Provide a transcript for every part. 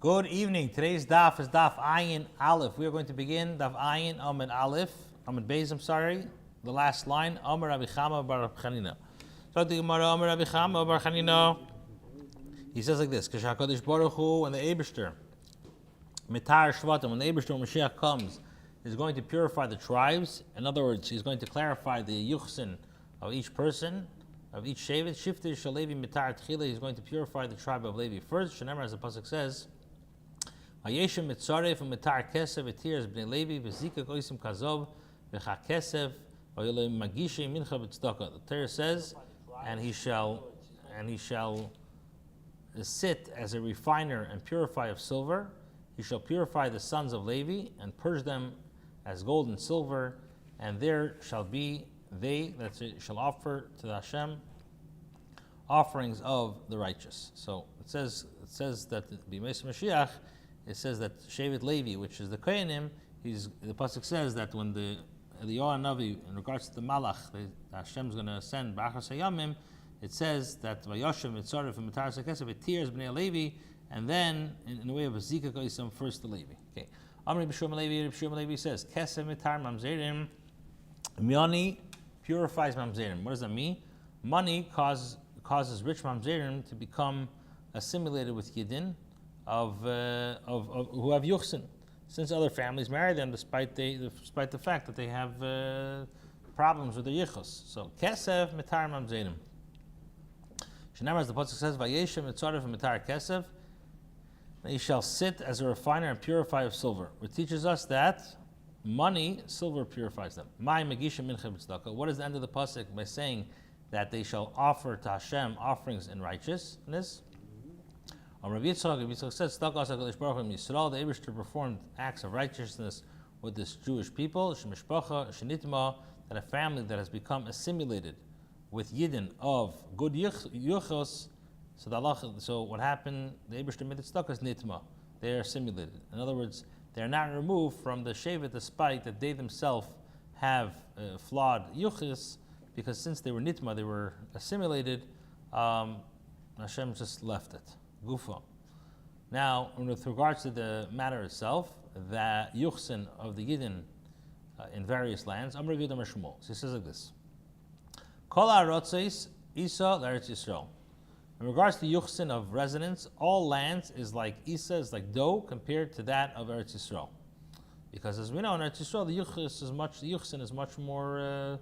Good evening. Today's daf is daf Ayin Aleph. We are going to begin daf Ayin Amid Aleph, Amid Beis, the last line, Amar Rabbi Chama bar Chanina. So the Gemara, Amar Rabbi Chama bar Chanina, he says like this, K'shakadosh Baruch Hu, when the Eibishter, Mitar Shvatim, when the Eibishter Mashiach comes, is going to purify the tribes. In other words, he's going to clarify the yuchsin of each person, of each shevet. Shifter Shalevi Mitar Tchila, he's going to purify the tribe of Levi first. Shenemar, as the pasuk says, Vayeshem mitzaref mitar kesev etiras bnei Levi v'zika goisim kazov v'cha kesev v'yolei magishe mincha b'tzedakah. The Torah says, and he shall sit as a refiner and purifier of silver. He shall purify the sons of Levi and purge them as gold and silver, and there shall be they that shall offer to the Hashem offerings of the righteous. So it says that b'Yemei Mashiach, it says that Shevet Levi, which is the Kohanim, the pasuk says that when the Eliyahu Navi, in regards to the Malach, Hashem is going to send B'achas Hayamim, it says that Vayoshem Mitzaref and Mitar Sekesef it tears Bnei Levi, and then in the way of a Zika Goyisam first the Levi. Okay, Amri B'Shum Levi says Kesef Mitar Mamzerim, money purifies Mamzerim. What does that mean? Money causes rich Mamzerim to become assimilated with Yidin of who have yuchsin, since other families marry them despite the fact that they have problems with their yichus. So kesef mitar mamzerim. Shenamar, as the pasuk says, vayeshem mitzaref mitar kesef. He shall sit as a refiner and purifier of silver, which teaches us that silver purifies them. My magisha mincha b'tzedakah. What is the end of the pasuk by saying that they shall offer to Hashem offerings in righteousness? Rabbi Yitzchak says, the Eibishter performed acts of righteousness with this Jewish people, that a family that has become assimilated with Yidden of good yuchos. So what happened? The Eibishter made it stuck as nitma. They are assimilated. In other words, they are not removed from the shevet, despite that they themselves have flawed yuchos, because since they were nitma, they were assimilated. Hashem just left it. Gufa. Now, with regards to the matter itself, the yuchsin of the Yidden in various lands, Amr Yudam Shmuel. So he says like this: Kol ha'arotzos Isa l'Eretz Yisrael. In regards to yuchsin of residence, all lands is like Isa, is like dough compared to that of Eretz Yisrael. Because as we know, in Eretz Yisrael, the yuchsin is much more,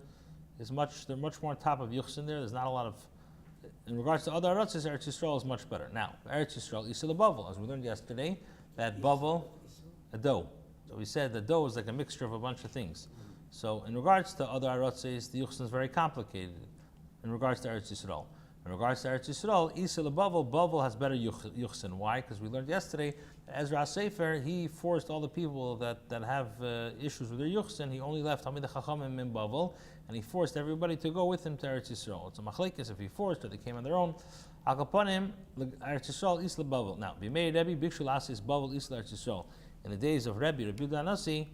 they're much more on top of yuchsin there. There's not a lot of. In regards to other Aratzis, Eretz Yisrael is much better. Now, Eretz Yisrael, Yisrael Bavel, as we learned yesterday, that Bavel, a dough. So we said the dough is like a mixture of a bunch of things. So in regards to other Aratzis, the Yuchsin is very complicated. In regards to Eretz Yisrael. In regards to Eretz Yisrael, Yisrael Bavel has better Yuchsin. Why? Because we learned yesterday, Ezra Sefer, he forced all the people that have issues with their Yuchsin, he only left Hamid Chachamim in Bavel, and he forced everybody to go with him to Eretz Yisrael. It's a machlekes if he forced or they came on their own. Akapanim, Eretz Yisrael, Isla Bavel. Now, Bimei Rebbe, Bikshu Lasis, Bavel, Isla Eretz Yisrael. In the days of Rabbi Danasi,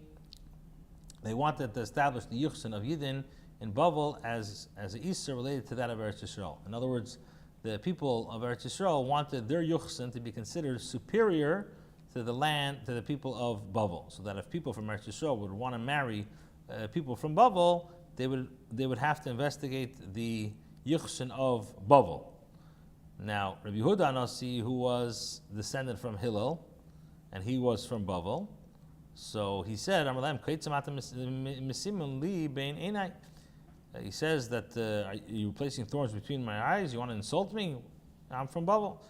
they wanted to establish the Yuchsin of Yidin in Bavel as an Issa related to that of Eretz Yisrael. In other words, the people of Eretz Yisrael wanted their Yuchsin to be considered superior to the people of Bavel. So that if people from Eretz Yisrael would want to marry people from Bavel, they would have to investigate the Yuchsin of Bavel. Now, Rabbi Yehuda Anasi, who was descended from Hillel, and he was from Bavel, so he said, he says that are you placing thorns between my eyes? You want to insult me? I'm from Bavel.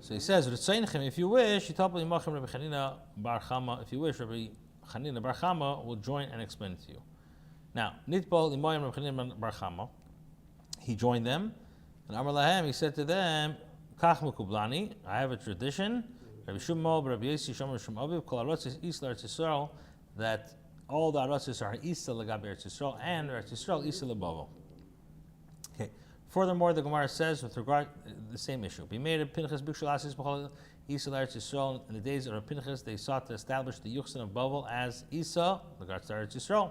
So he says, if you wish, Rabbi Chanina bar Chama will join and explain it to you. Now, Nitbol Imoyim Rabbi Chanina bar Chama, he joined them, and Amar Lahem, he said to them, Kach Mukublani, I have a tradition, Rabbi Shumol, Rabbi Yesi, Shomer Shem Aviv, Kol Aratzis Isla Eretz Yisrael, that all the Aratzis are Isa Legab Eretz Yisrael, and Eretz Yisrael Isa Lebavel. Okay. Furthermore, the Gemara says with regard to the same issue, B'meir Pinchas Bikshul Asis B'chol Isa Eretz Yisrael. In the days of Pinchas, they sought to establish the Yuchsin of Bavel as Isa, regards to Eretz Yisrael.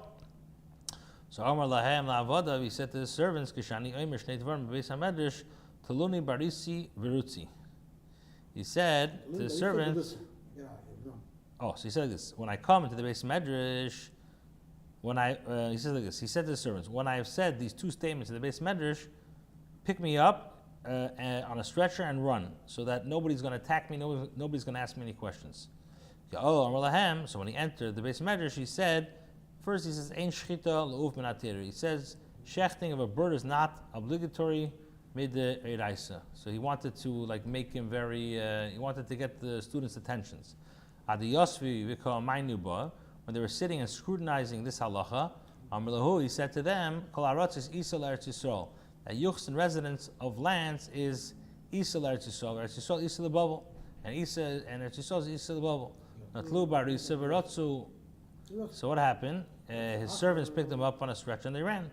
So Amar Lahem La'avoda, he said to the servants, Kishani Omer Shnei Dvarim B'Beis HaMedrash, Taluni Barisi Virutzi. He said to the servants, so he said like this, when I come into the base medrash, he says like this, he said to the servants, when I have said these two statements in the base medrash, pick me up on a stretcher and run, so that nobody's going to attack me, nobody's going to ask me any questions. So when he entered the base medrash, he said, first he says, Ein shchita l'uf min haTorah. He says, shechting of a bird is not obligatory mid the Eiraisa. So he wanted to make him very, he wanted to get the students' attentions. Adi Yosvi v'kol ma'nuba, when they were sitting and scrutinizing this halacha, he said to them, Kol haratzis Isa l'Eretz Yisrael, that Yuchs and residents of lands is Isa l'Eretz Yisrael, Eretz Yisrael Isa l'Babel, and Isa and Eretz Yisrael is Isa l'Babel. Natlu bar Isa v'Ratzu. So what happened? His servants picked him up on a stretcher and they ran.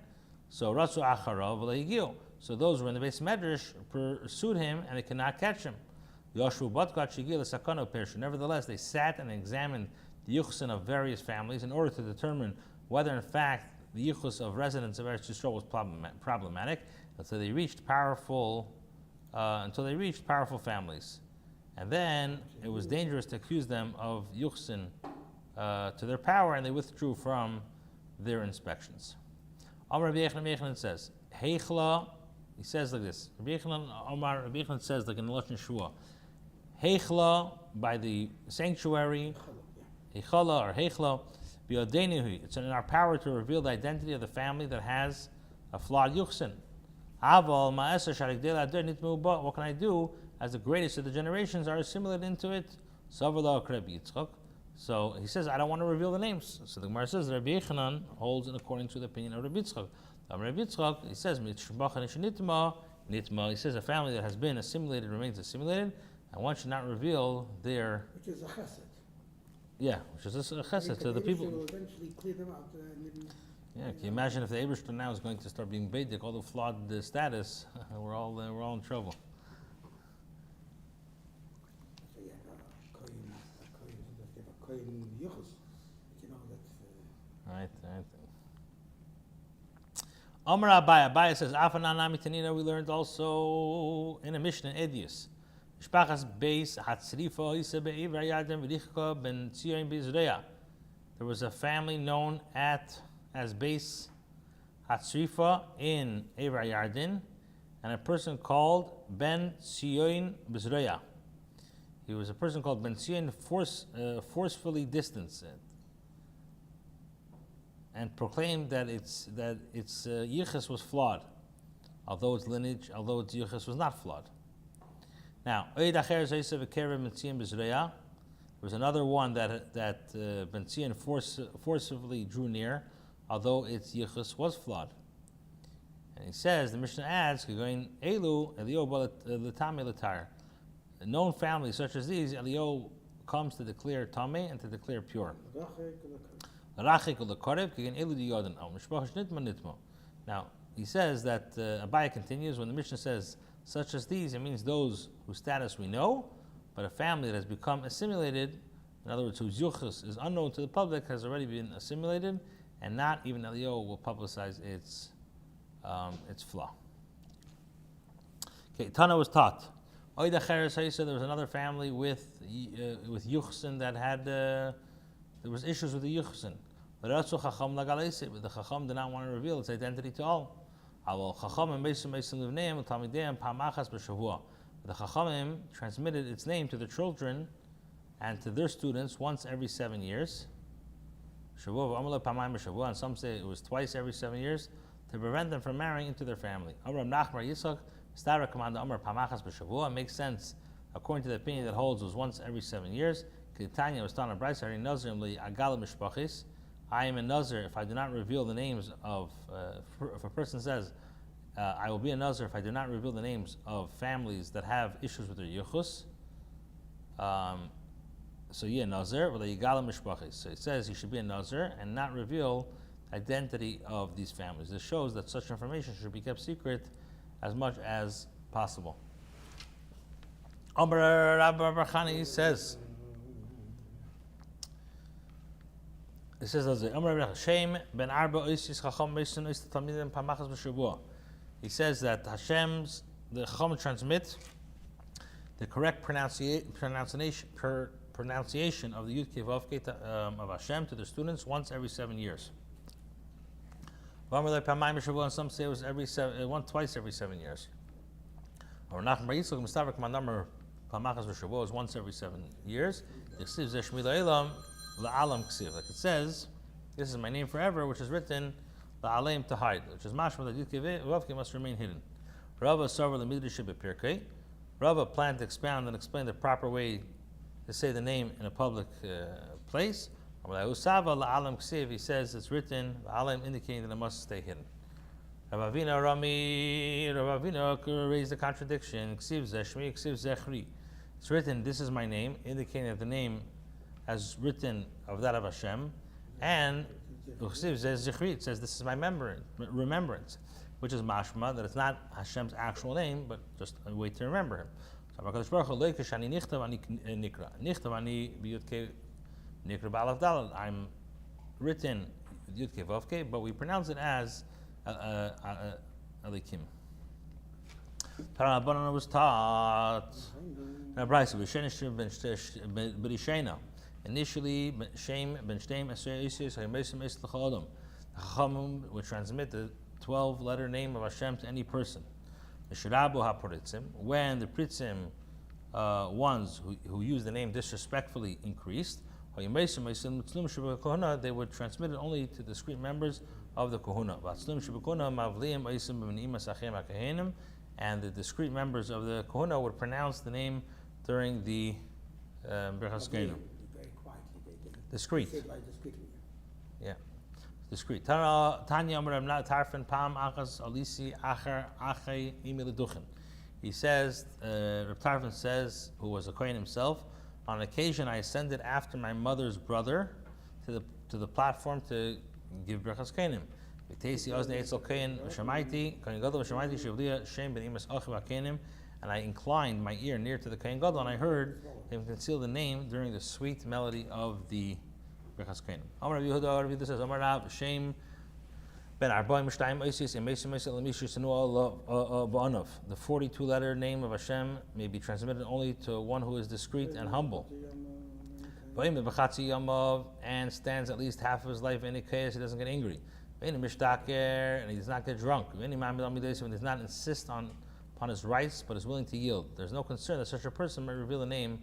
So Ratzu acharav v'le'higil. So those who were in the base medrash pursued him and they could not catch him. Nevertheless, they sat and examined the yuchsin of various families in order to determine whether, in fact, the yuchus of residents of Eretz Yisrael was problematic, until they reached powerful families, and then it was dangerous to accuse them of yuchsin to their power, and they withdrew from their inspections. Rabbi Yochanan says, Heichla. He says like this. Rabbi Yochanan says like in the Lashon Shua, Heichla, by the sanctuary, Heichala or Heichla, B'yodeinu, it's in our power to reveal the identity of the family that has a flawed yuchsin. Aval ma'aser sharigdei la'ader nitmu ba. What can I do as the greatest of the generations are assimilated into it? Savla Rabbi Yitzchak. So he says, I don't want to reveal the names. So the Gemara says Rabbi Yochanan holds in according to the opinion of Rabbi Yitzchak. Rabbi Yitzchak, he says, he says a family that has been assimilated remains assimilated, and one should not reveal their... Which is a chesed. Yeah, which is a chesed to the people. Will eventually clear them out. Yeah, can you imagine if the Eibishter now is going to start being Beidik, all the flawed status, we're all in trouble. Right. Amar Abaya says, we learned also in a Mishnah in Edius. There was a family known as Beis Hatzrifa in Eivra Yardin, and a person called Ben Sion Bezreya. He was a person called Ben Sion, forcefully distanced it and proclaimed that its yichus was flawed, although its yichus was not flawed. Now, there was another one that Ben Sion forcibly drew near, although its yichus was flawed. And he says, the Mishnah adds, known families such as these, Elio comes to declare tameh and to declare pure. Now, he says that Abaya continues, when the Mishnah says such as these, it means those whose status we know, but a family that has become assimilated, in other words, whose yuchus is unknown to the public, has already been assimilated, and not even Elio will publicize its flaw. Okay, Tana was taught. There was another family with yuchsin that had there was issues with the yuchsin. But the Chacham did not want to reveal its identity to all. The Chachamim transmitted its name to the children and to their students once every 7 years. And some say it was twice every 7 years, to prevent them from marrying into their family. It makes sense according to the opinion that holds it was once every 7 years. I am a Nazir if I do not reveal the names of, if a person says, I will be a Nazir if I do not reveal the names of families that have issues with their yichus. So Nazir, so it says he should be a Nazir and not reveal identity of these families. This shows that such information should be kept secret as much as possible. Amar Rabbi Barchani says, it says, he says that the Chacham transmit the correct pronunciation of the Yud Kei Vav Kei of Hashem to their students once every 7 years. And some say it was twice every 7 years. Or Nachman Bar Yitzchak Mistavrik Manamar Palmachas V'Shavua is once every 7 years. Like it says, this is my name forever, which is written La'aleim to hide, which is mashma that Yud Kei Vav Kei must remain hidden. Rava Sarva L'Midrash B'Pirkei. Rava planned to expound and explain the proper way to say the name in a public place. Usava La'alam Ksiv, he says it's written La'alim, indicating that it must stay hidden. Rav Avina raised a contradiction. Ksiv Zeshmi, Ksiv Zechri. It's written, this is my name, indicating that the name as written of that of Hashem, and Ksiv Zechri, it says this is my remembrance, which is mashma, that it's not Hashem's actual name, but just a way to remember him. So HaKadosh Baruch Hu, Leikish ani nichtav ani nikra. Nichtav ani b'yud kei nikra b'alaf dalad. I'm written with Yud Kei Vav Kei, but we pronounce it as Elikim. Tarabbanan was taught. Initially, Shem ben Shteim Esrei Isis HaYemesim Es L'Chodom. The Chachamim would transmit the 12-letter name of Hashem to any person. When the Pritzim ones who use the name disrespectfully increased, they would transmit it only to discrete members of the Kohuna. And the discrete members of the Kohuna would pronounce the name during the Birchas Keinu. Discrete. Yeah. Discreet. Tanya Tarfin Pam Achas Alisi Acher Achei Imileduchen. He says, Reb Tarfin says, who was a Kohen himself, on occasion I ascended after my mother's brother to the platform to give brachas Kohenim. And I inclined my ear near to the Kohen Gadol, and I heard him conceal the name during the sweet melody of the Brachas Kohenim. Amar Rabbi Yehuda, Rabbi Yehuda says, Amar Rav Shem ben Arba'im Shtayim Oisis and Mesim Mesim Lemishu Senu Ba'anav. The 42-letter name of Hashem may be transmitted only to one who is discreet and humble. Ba'im B'chatzi Yamav, and stands at least half of his life in Ikayas, he doesn't get angry. Ba'im Mishtaker, and he does not get drunk. Ba'im Ma'amid Al-Midasim, and does not insist upon his rights, but is willing to yield. There's no concern that such a person may reveal a name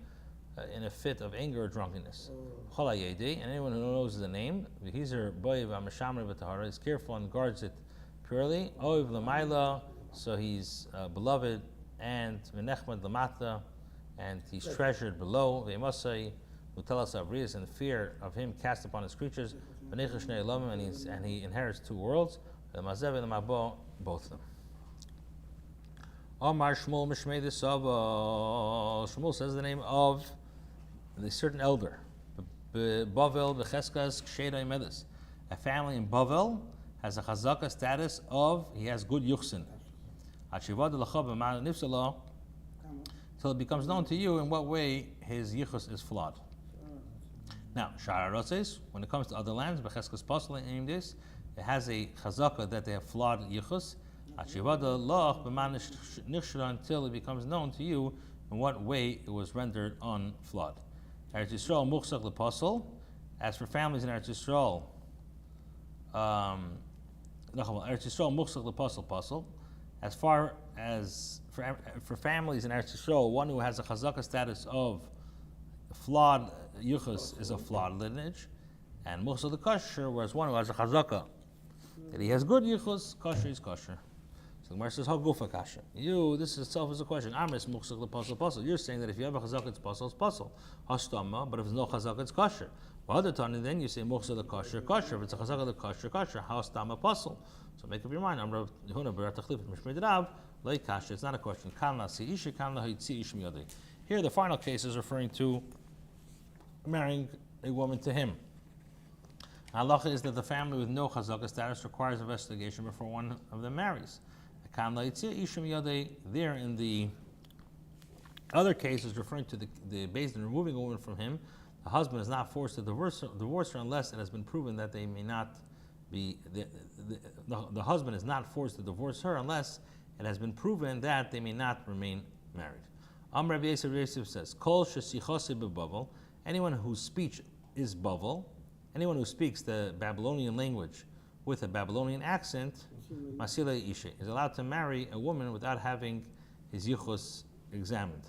in a fit of anger or drunkenness. And anyone who knows the name, is careful and guards it purely. So he's beloved, and and he's treasured below. And the fear of him cast upon his creatures, and he inherits 2 worlds, both of them. Omar Shmuel Mishmei the Sava. Shmuel says the name of the certain elder. Bavel Becheskas Ksheday Medes. A family in Bavel has a chazaka status of he has good yuchsin. Till it becomes known to you in what way his yichus is flawed. Now, Shara Rotses, when it comes to other lands, Becheskas Pasal named this, it has a chazaka that they have flawed yichus. Until it becomes known to you in what way it was rendered unflawed. Eretz Yisrael muchzak lePasal. As for families in Eretz Yisrael, Eretz Yisrael muchzak lePasal. As far as for families in Eretz Yisrael, one who has a chazaka status of flawed yuchus is a flawed lineage, and muchzak leKosher, whereas one who has a chazaka that he has good yuchus, kosher is kosher. So the Gemara says, "Hagufa kasha." This itself is a question. Amis muchzak lePasal. You're saying that if you have a chazaka, it's pasal. Hastama, but if there's no chazaka, it's kosher. Well, other time, then you say muchzak lekosher. If it's a chazaka lekosher. Hastama pasal. So make up your mind. I'm Rav Yehuda bar Tachlif Mishmei Rav Lei kasha. It's not a question. Kan la si isha, kan la hitzi ish miyadei. Here, the final case is referring to marrying a woman to him. Halacha is that the family with no chazaka status requires investigation before one of them marries. There in the other cases referring to the based on removing a woman from him, the husband is not forced to divorce her unless it has been proven that they may not be the husband is not forced to divorce her unless it has been proven that they may not remain married. Rabbi S says, Kol shesichose bebavel, anyone whose speech is bavel, anyone who speaks the Babylonian language with a Babylonian accent, masila ishe, is allowed to marry a woman without having his yichus examined.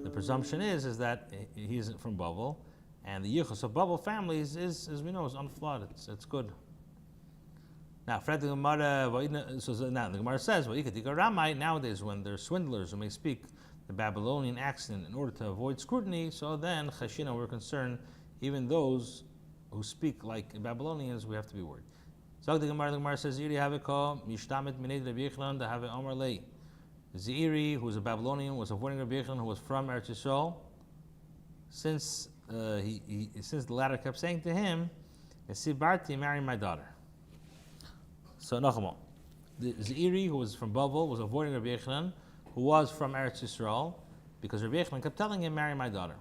The presumption is that he isn't from Bavel, and the yichus of Bavel families is, as we know, is unflawed. It's good. Now, the Gemara says, nowadays when there's swindlers who may speak the Babylonian accent in order to avoid scrutiny, so then chashina, we're concerned, even those who speak like Babylonians, we have to be worried. So the Gemara says, Zeiri, who was a Babylonian, was avoiding Rabbi Yechon, who was from Eretz Yisrael. Since the latter kept saying to him, "Sibarti, marry my daughter." So Nachama, the Zeiri, who was from Bavel, was avoiding Rabbi Yechon, who was from Eretz Yisrael, because Rabbi Yechon kept telling him, "Marry my daughter."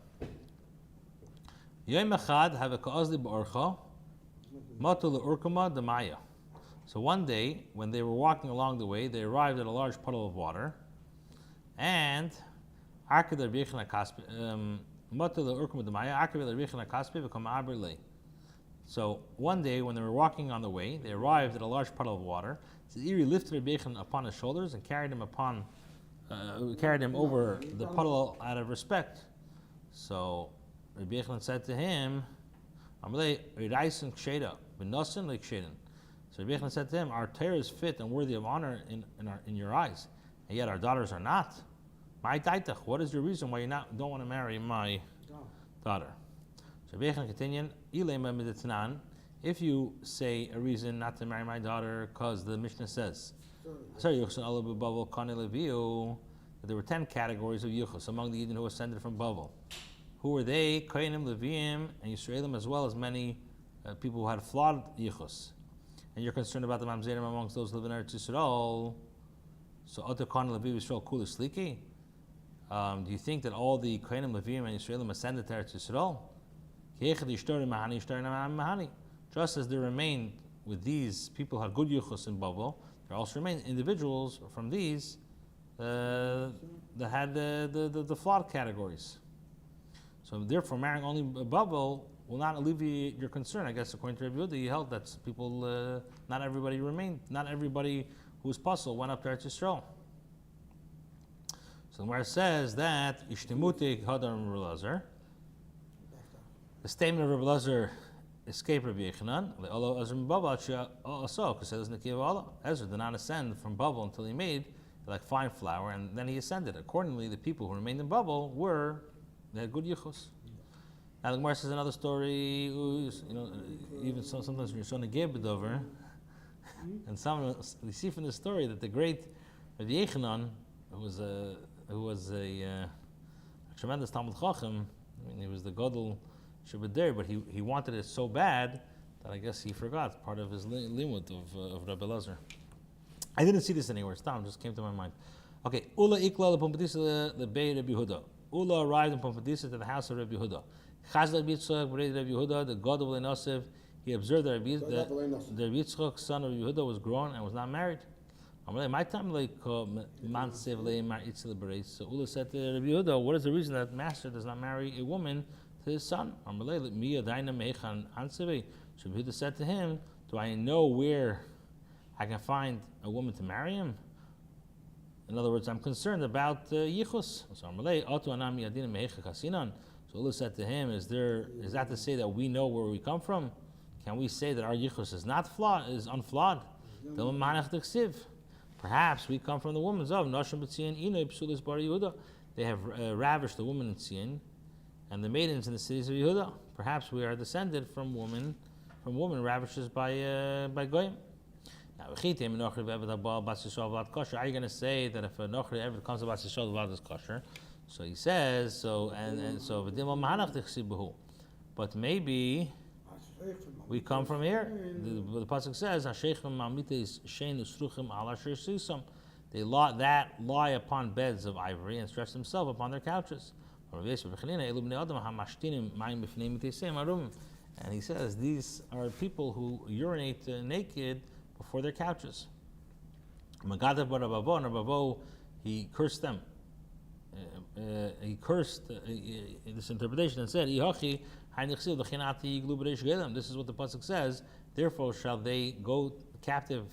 Yom echad have a ka'azli ba'orcha, matu le'urkama demaya. So one day, when they were walking along the way, they arrived at a large puddle of water, and so one day, when they were walking on the way, they arrived at a large puddle of water. So Iri lifted Rabbi Yechon upon his shoulders and carried him over the puddle out of respect. So Rabbi Yechon said to him, So Rabbi Yechon said to him, "Our Torah is fit and worthy of honor in your eyes, and yet our daughters are not. What is your reason why you don't want to marry my daughter?" So Rabbi Yechon continued, if you say a reason not to marry my daughter, because the Mishnah says, that there were 10 categories of Yichus among the Yidden who ascended from Bavel. Who were they? Kohanim, Leviim, and Yisraelim, as well as many people who had flawed Yichus. And you're concerned about the Mamzerim amongst those living in Eretz Yisrael. So, Oto Kohanim, Levi, Yisrael, Kula Sliki. Do you think that all the Kohanim, Leviim, and Yisraelim ascended to Eretz Yisrael? Just as there remained with these people who had good Yichus in Bavel, there also remain individuals from these that had the flawed categories. So therefore, marrying only Bavel will not alleviate your concern. I guess according to Rabbi Yehuda, he held that people, not everybody who was puzzled went up to Eretz Yisrael. So where it says that Ishtimutik Hadar Rabbi Elazar, the statement of Rabbi Elazar escaped Rabbi Yechanan. Ezra did not ascend from Bavel until he made like fine flour, and then he ascended. Accordingly, the people who remained in Bavel they had good yichus. Now the Gemara says another story. Even sometimes when you're showing a gibed over, and we see from this story that the great Rabbi Yechanan, who was a tremendous Talmud Chacham, he was the Gadol Shabbadir, but he wanted it so bad that I guess he forgot part of his limud of Rabbi Elazar. I didn't see this anywhere. It just came to my mind. Okay, Ula Ikla Pumbedisa the Bay Rabbi Yehuda. Ula arrived in Pumbedisa to the house of Rabbi Yehuda. Chazal Yitzchak, Rabbi Yehuda, the God of Lenosef, he observed that Rabbi Yitzchak, son of Yehuda, was grown and was not married. So Ula said to Rabbi Yehuda, what is the reason that master does not marry a woman to his son? So Rabbi Yehuda said to him, do I know where I can find a woman to marry him? In other words, I'm concerned about yichus. So Ula said to him, is that to say that we know where we come from? Can we say that our yichus is unflawed? Perhaps we come from the women's of Nashim B'Tzion Ina Psulis Bar Yehuda. They have ravished the women in Tzion and the maidens in the cities of Yehuda. Perhaps we are descended from women ravishes by Goyim. Now, are you going to say that if a Nochri ever comes to Bas Yisrael, Vlad is kosher? So he says, but maybe we come from here. The pasuk says, they lie upon beds of ivory and stretch themselves upon their couches. And he says, these are people who urinate naked before their couches. He cursed them. he cursed in this interpretation and said, this is what the pasuk says, therefore shall they go captive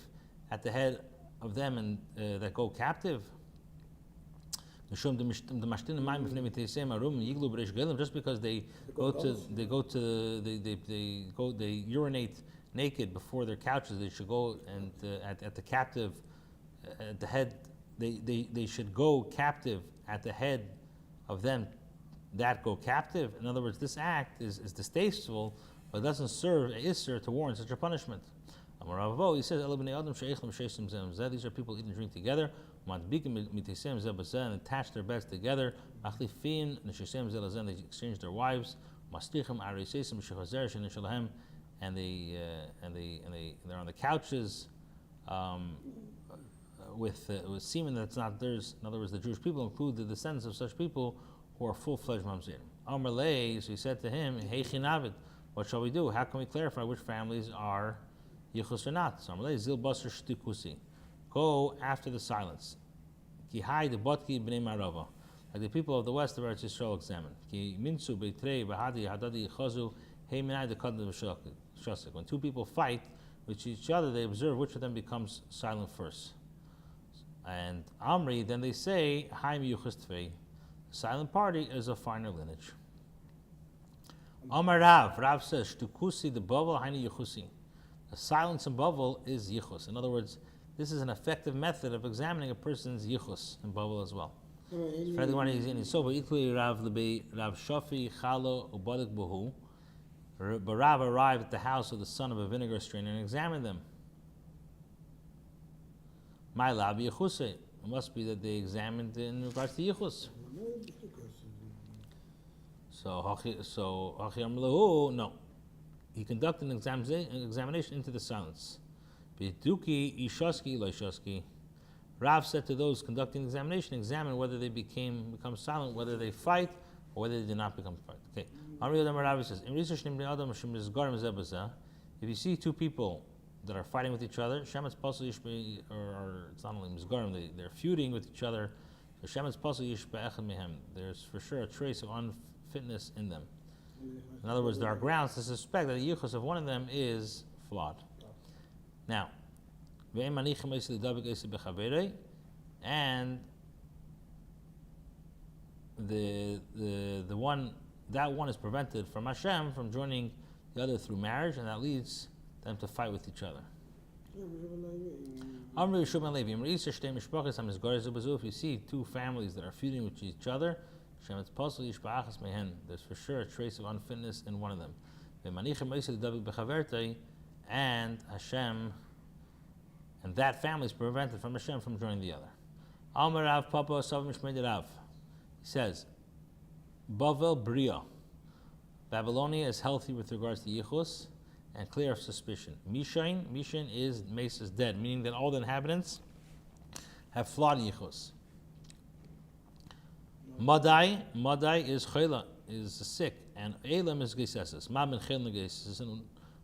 at the head of them and that go captive. Just because they urinate naked before their couches, they should go and at the captive at the head. They should go captive at the head of them that go captive. In other words, this act is distasteful, but doesn't serve a isser to warrant such a punishment. He says, these are people eat and drink together, and attach their beds together, and they exchange their wives, and they're on the couches with semen that's not theirs. In other words, the Jewish people include the descendants of such people who are full-fledged mamzerim. Amar lei, so he said to him, Hey Chinavid, what shall we do? How can we clarify which families are yichus or not? So Amar lei, Zil Basar Shtikusi. Go after the silence. Ki hai de botki b'nei marava. Like the people of the west of Eretz Yisrael examine. Ki minsu beitrei b'hadi hadadi chazu hey minai de kadam v'shasik. When two people fight with each other, they observe which of them becomes silent first. And Amri, then they say, Hai miyuchas tvei. The silent party is a finer lineage. Amar Rav says, Shtukusi the bavel haini yuchusi. The silence in bavel is yichus. In other words, this is an effective method of examining a person's yichus in bavel as well. Rav Shafi Chalo Ubadik Buhu. But Rav arrived at the house of the son of a vinegar strainer and examined them. My lab yichuse. It must be that they examined in regards to yichus. So no. He conducted an examination into the silence. B'duki ishaski loishaski. Rav said to those conducting the examination, examine whether they become silent, whether they fight, or whether they did not become fight. Okay. Rav says, if you see two people that are fighting with each other, Shemetz Pasal Yishbe, or it's not only Mizgarim, they're feuding with each other. So Shemetz Pasal Yishbe Echad Mehem. There's for sure a trace of unfitness in them. In other words, there are grounds to suspect that the yichus of one of them is flawed. Now, and the one that one is prevented from Hashem from joining the other through marriage, and that leads them to fight with each other. If you see two families that are feuding with each other, there's for sure a trace of unfitness in one of them. And Hashem, and that family is prevented from Hashem from joining the other. He says, Bavel Bria. Babylonia is healthy with regards to yichus and clear of suspicion. Mishain is Mace is dead, meaning that all the inhabitants have flawed yichus. Madai is chayla, is sick, and Elam is geiseses. Ma ben chayla geiseses.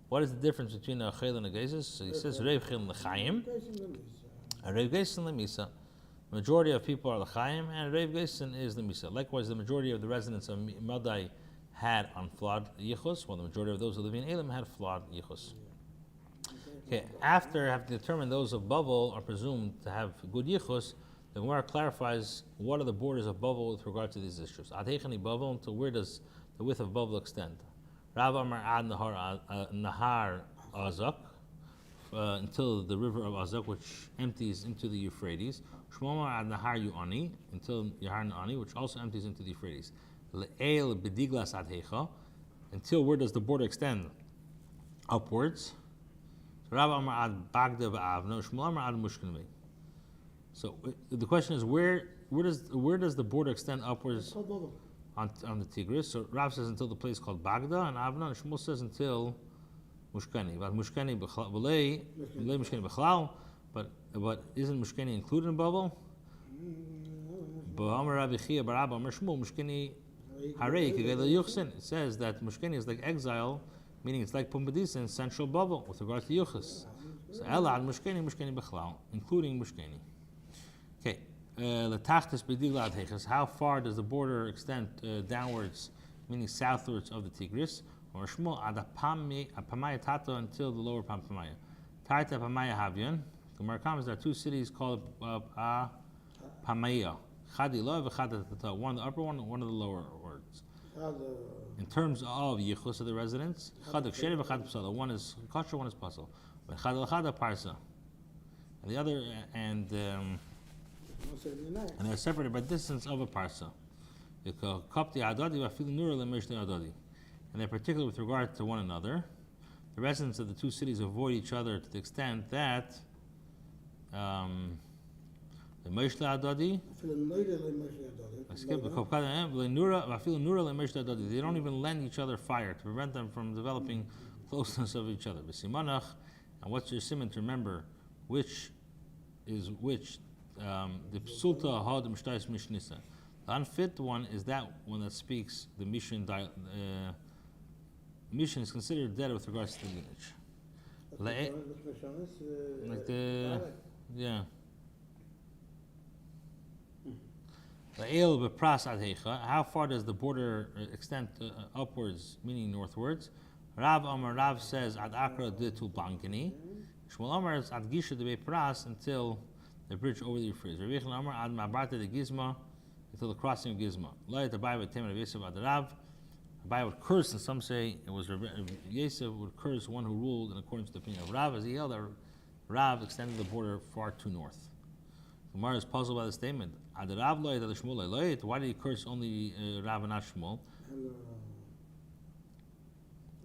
What is the difference between a chayla and a geises? So he says reiv chayla l'chaim, a reiv geisen l'misa. Majority of people are l'chaim, and reiv geisen is l'misa. Likewise, the majority of the residents of Madai had unflawed yichus, while the majority of those who live in Elam had flawed yichus. Okay, after having determined those of Bavel are presumed to have good yichus, the Gemara clarifies what are the borders of Bavel with regard to these issues. Adhechani Bavel, until where does the width of Bavel extend? Rav Amar Ad Nahar Azak, until the river of Azak, which empties into the Euphrates. Shmomar Ad Nahar Yu'ani, until Yahar Nu'ani, which also empties into the Euphrates. Le'el B'diglas Adhecha, until where does the border extend? Upwards. So Rav Amar Ad Bagda V'Avno, Shmuel Amar Ad Mushkinvei. So the question is, where does the border extend upwards on the Tigris? So Rav says until the place called Bagda, and Avna, and Shmuel says until Mushkani. But Mushkani B'chlal, but isn't Mushkani included in Bavel? It says that Mushkani is like exile, meaning it's like Pumbedisa in central Bavel with regard to Yuchas. So Elad Mushkani B'chlal, including Mushkani. Okay, How far does the border extend downwards, meaning southwards of the Tigris? Or Shmuel until the lower Pampamaya. Taita Pamaya Havian. The Marakamas, there are two cities called Pamaya. Chadila, one the upper one, one of the lower words. In terms of Yichus of the residents, one is kosher, one is puzzle. But Chadil Parsa. And the other, and they're separated by distance of a parsa. And they're particular with regard to one another. The residents of the two cities avoid each other to the extent that the Meshla Adadi, they don't even lend each other fire to prevent them from developing closeness of each other. And what's your simon to remember which is which? The Psulta Hadim Shtais Mishnisa. The unfit one is that one that speaks the Mishnah. Mishnah is considered dead with regards to the lineage. Like the, yeah. How far does the border extend upwards, meaning northwards? Rav says Ad Akra de Tulbankini. Shmuel Amar is Ad Gisha de Pras until the bridge over the Euphrates. Rabbi S Amar Ad Mabarta de Gizma until the crossing of Gizma. Lai Tabai with Temer Yosef Ad Rav. Abai would curse, and some say it was Yosef would curse one who ruled in accordance with the opinion of Rav, as he held that Rav extended the border far too north. Gemara is puzzled by the statement. Ad Rav Lai Ad Shmuel Lai. Why did he curse only Rav and not Shmuel?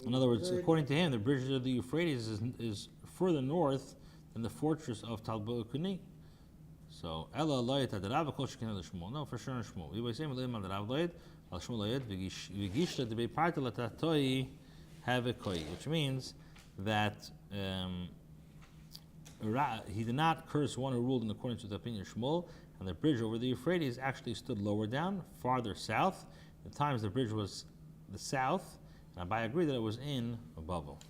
In other words, according to him, the bridge of the Euphrates is further north than the fortress of Talbot-Kuni. So, Ella Loyet Ad Rav Kol Shekin Ad Shmuel. No, for sure not Shmuel. We say Leim Ad Rav Loyet Al Shmuel Loyet V'Gishta Debei Parta Latatoi Havekoi, which means that he did not curse one who ruled in accordance with the opinion of Shmuel, and the bridge over the Euphrates actually stood lower down, farther south. At times the bridge was the south, and I agree that it was in Babel.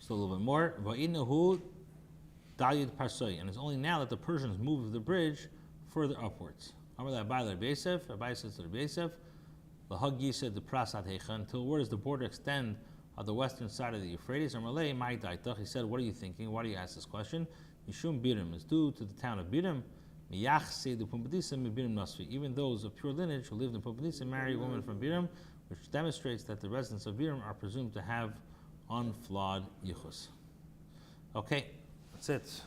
So a little bit more. Va'inahu Dalid Parsoi, and it's only now that the Persians moved the bridge further upwards. Rabbi says to Rabbi Yosef, the Hagi said the Prasat Hecha, until where does the border extend on the western side of the Euphrates? He said, what are you thinking? Why do you ask this question? Mishum Birim is due to the town of Birim. Even those of pure lineage who lived in Pumbedisa marry women from Birim, which demonstrates that the residents of Birim are presumed to have unflawed yichus. Okay, that's it.